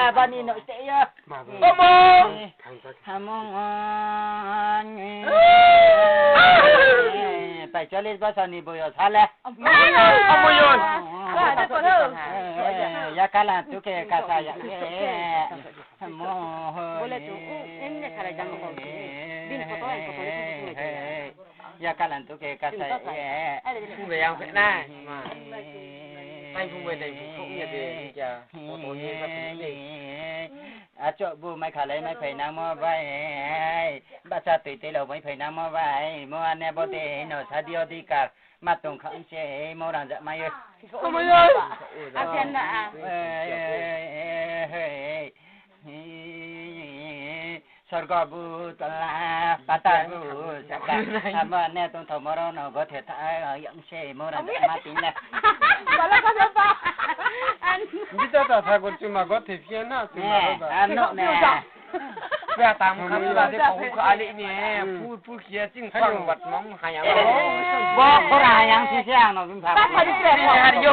là bao nhiêu nội sẽ nhá phải cho lên bao giờ nị bồi ở xa lẹ ya cá là tụi cái cá sa ya ya cá là tụi cái cá sa không về ăn phải na mà anh không về đây không nhận tiền chả có tổ nhiên phát triển gì chỗ bu mấy khả lấy mấy phải nam mô vậy bà cha tùy tây lầu mấy phải nam mô vậy mua anh em bố tê nó sa điêu đi cả mặt tùng không chế mua đàn dạ mai ơi không bao giờ anh xem đã Sargabu tala patabu saka ama ne tong thomoro no go the tha yang se mo ra ma tin la bala ka ba anh kita ta tha ko chuma go the phian na chuma ba ano ne phải tạm khám là cái phòng của anh nè phu kia chính phẳng vật mong hay à bo ko ra yang si siang no vim pha ba đi về ha đi vô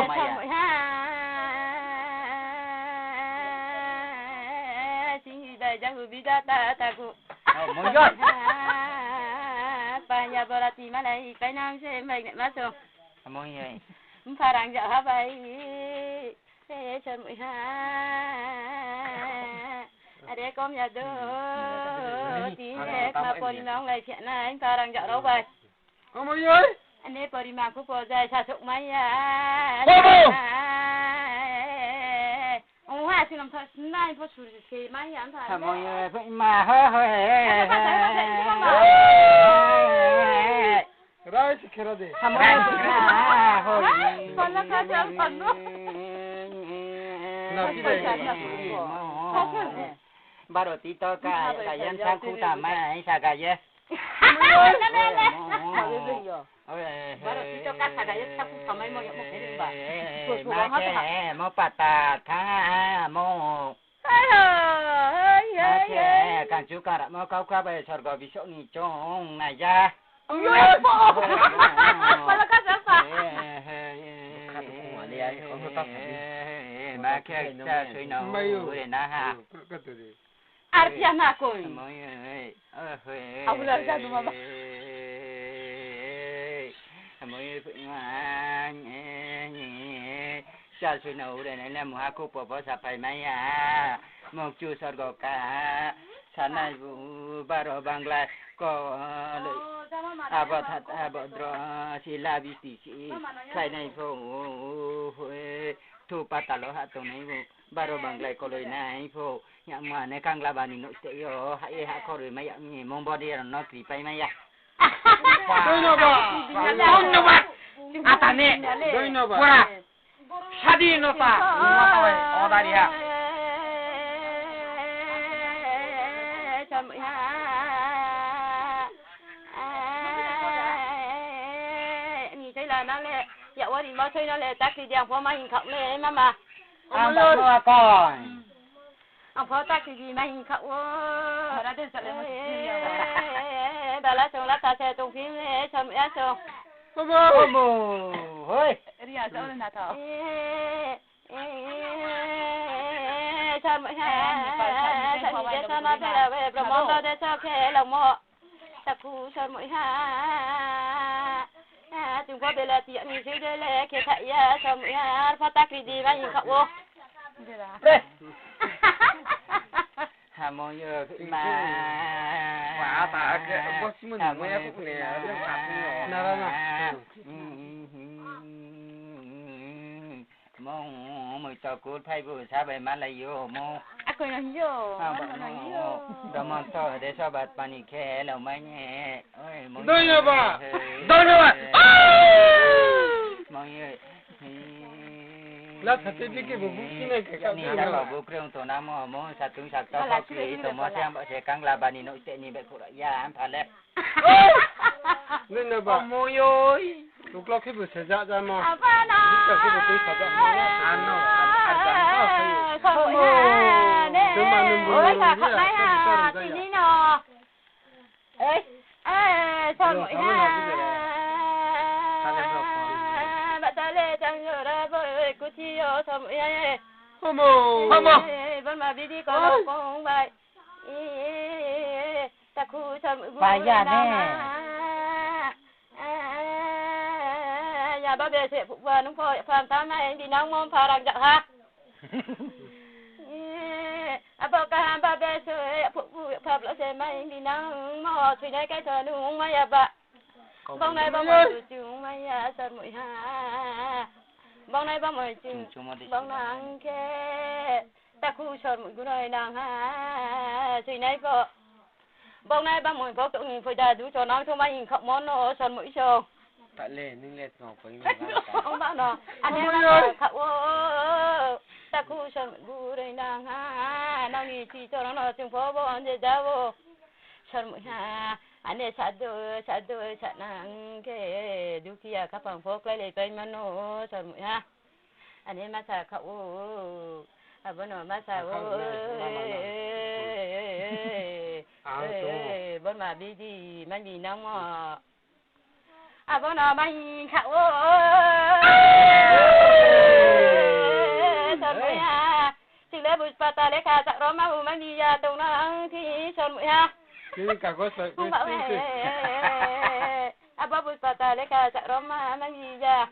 đại gia hữu bida ta cụ muốn rồi bà nhà bà là chị mà này cái nam xem mình lại mất rồi muốn rồi phà rằng giờ hả vậy thế chân mũi ha để con nhà đỡ tí mà bồi mang lại chuyện này anh phà rằng giờ đâu vậy không bao giờ anh ấy bồi mang cũng bồi dài xa sụng mấy à hoa xin làm thật này có chủ gì mấy anh thà mọi người vậy mà hơi rồi thì khéo đi mọi người còn là cái gì còn nữa ba đồ tí to cả dân sang khu tạm mai sao cả vậy mau patah tha mau càng chú càng mau cao cao bây giờ gọi ví dụ như trong này ra mà cái suy nấu để na ha Artiana coi ông lên ra đúng không mới cha suy nấu để này là một hai cục bò sạp phải mấy à một chú sọt gò cá sáng nay vụ bà rồi bằng lại có bà thật bà rồi chỉ là vì gì cái này phụ thu patah lo hạt tông này vụ bà rồi bằng lại có lời này phụ yang mà này càng là bà nín nội sẽ yo hãy hãy có rồi mấy yang gì mong bò đi rồi nó kỹ phải mấy à Doi no ba. Doi no ba. Ata ne. Doi no ba. Bora. Shadi no ta. Mo ta wai. Oda dia. Chăm ha. Ni thấy là nó lẹ. Dạo qua thì mau chơi nó lẹ tắc thì đèn phó mai hình khổng lẹ mama. Ông ơi con. Ông phó tắc thì gì mai hình khổng. Ra đến sợ lên bà lá xong lá ta xe tung phím này xong á xong bố ơi ria sao lên nào thọ xong ha xong đi cho nó phải là về promo đó để cho cái lòng mò ta cú xong mỗi ha chúng có về là tiện như thế đây là cái thầy xong mỗi ha phát tác đi mà nhìn cậu vô mọi người mà quả ta cái bác sĩ mình mới cũng nè rất là nè mong mày cho cô thay vừa sao vậy mà lại vô mong aku nói vô đó mà to để cho bạn bạn khe là mấy nhẹ đôi nữa bà mọi người là thật sự cái vụ này cái ni đã bảo vụ kêu tổ nam mô sát tung sát to sau khi tổ mô xem bọn sẽ căng là bà ni nội sẽ ni bị phụ đại gia ăn phá lẹ nên là bà môi ơi lúc đó cái vụ xảy ra ra mà apa na cái vụ xảy ra ăn nó không ha nè ôi cả khóc này ha tí ní nọ ê sao mọi ha bạn ta lên chẳng nhớ ra với cô chi ở sao mọi ha บนมาบีดีก็ลงกงไปตะคูชนไปอย่าแน่อย่าบ้าเบสผูกวันน้องพ่อความตามให้ดีน้องมองพารังจะฮะบอกกันบ้าเบสผูกภาพแล้วเสียไม่ดีน้องมอช่วยในใกล้เธอหนุ่งไม่อย่าบะบ้องในบ้องมือจุงไม่อย่าสัตว์มือหาบ้องในบ้องมือจุงบ้องนางแค่ตะคูชนมือกูหน่อยนางหาช่วยในก็บ้องในบ้องมือพกตัวนี้พอจะดูจอน้องชมมาอิงขับมอนโนชนมือโชว์tại lệ nhưng lệ ngọc với ông bảo nó anh em là khẩu ta khu sơn bu đây đang ha nó nghĩ chỉ cho nó chung phố bộ anh để ra vô sơn mũi ha anh ấy sát đôi sát nàng cái đôi kia các phòng phố lấy bên mà nó sơn mũi ha anh em mà sát khẩu à bữa nào mà sát bữa mà đi gì mà gì nó mà à bữa nào mày khảo sơn mũi ha chỉ lấy bút bát ta lấy cả sạc đó mà mày đi ra tông nó thì sơn mũi ha không bảo mày à bữa bút bát ta lấy cả sạc đó mà mày đi ra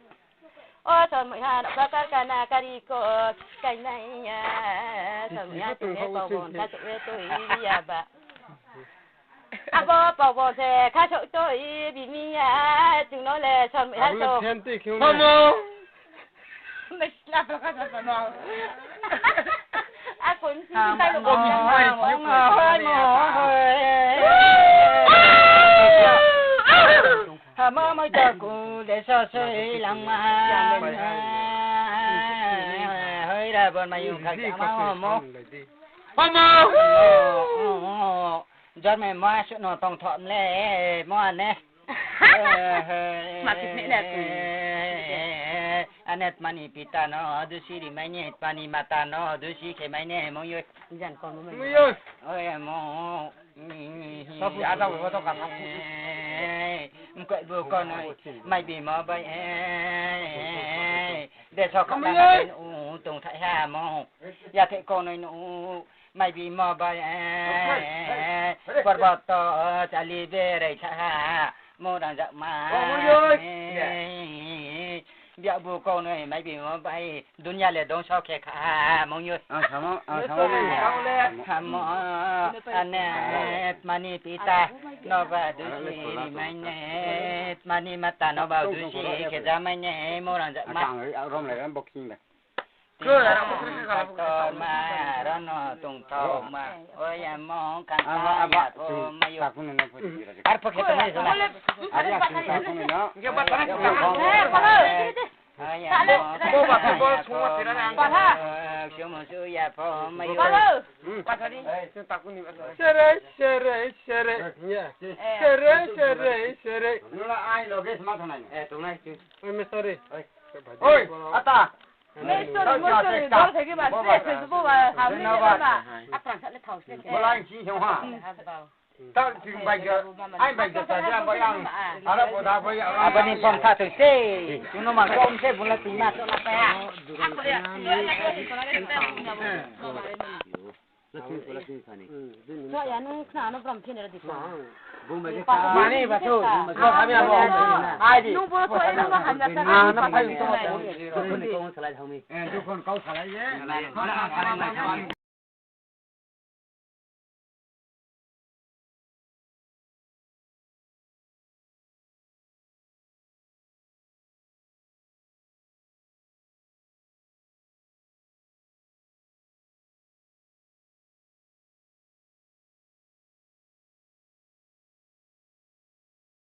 ô sơn mũi ha nó có cái na cái đi có cái này sơn mũi ha tụi nó còn ta tụi đi à bà à bố bố thế khai chỗ tôi bị mi à chúng nó là chọn mấy hai số không mình làm được cái gì nào à cũng tay được không hả mơ mới cho cụ để so sánh lòng mà hơi ra bên mày dùng khạc máu mồ giọt mày mua chuyện nó tòng thọn lẽ mua nè mà thịt nè anh ấy mani pita nó đôi khi đi mấy nhẹ mani mata nó đôi khi cái mấy nhẹ mong yêu dàn con nó mày ơi ôi mong sao phụ ăn đâu mà tao cảm không quậy vừa con ơi mày bị mò bay để cho con đang ở tùng thái hà mong ya thế con ơi nụ mày bị mò bay bọt to chali về đây cha mô đang giận mà biạ bù con ơi mày bị mò bay dunya le đông sao kẹt à mong nhớ thằng anh nè mani pita nó vào đôi khi mày nè mani mata nó vào đôi khi cái giá mày nè mô đang giận mà rong lại ăn bọc xin này con mà đó nó tung thầu mà ôi em mong can ta ya thôi mà yêu ar phật cái này rồi bố bà bố xuống một tí đó nè con ha xuống một số ya thôi mà yêu bắt đi tao cũng đi sere nó là ai lo cái smart này tụi này chứ ôi sorry ôi ata mấy số nó số đó thì cái bạn sẽ sử dụng vào hàm lý mà áp rằng sẽ lấy thầu sẽ bố lại chi trong hoa tao chừng bạch anh bạch được ra bao nhiêu à đó bố ta bây giờ à bên này phong thả thử xe chúng nó mà con xe vốn là tính mà cho nó phải cho anh nó làm thế này là gì mà này bà thôi nó phải làm gì ai đi nó bữa thôi nó hành ra cái nó phải con này con salai thằng mình con câu salai nhé nó là salai này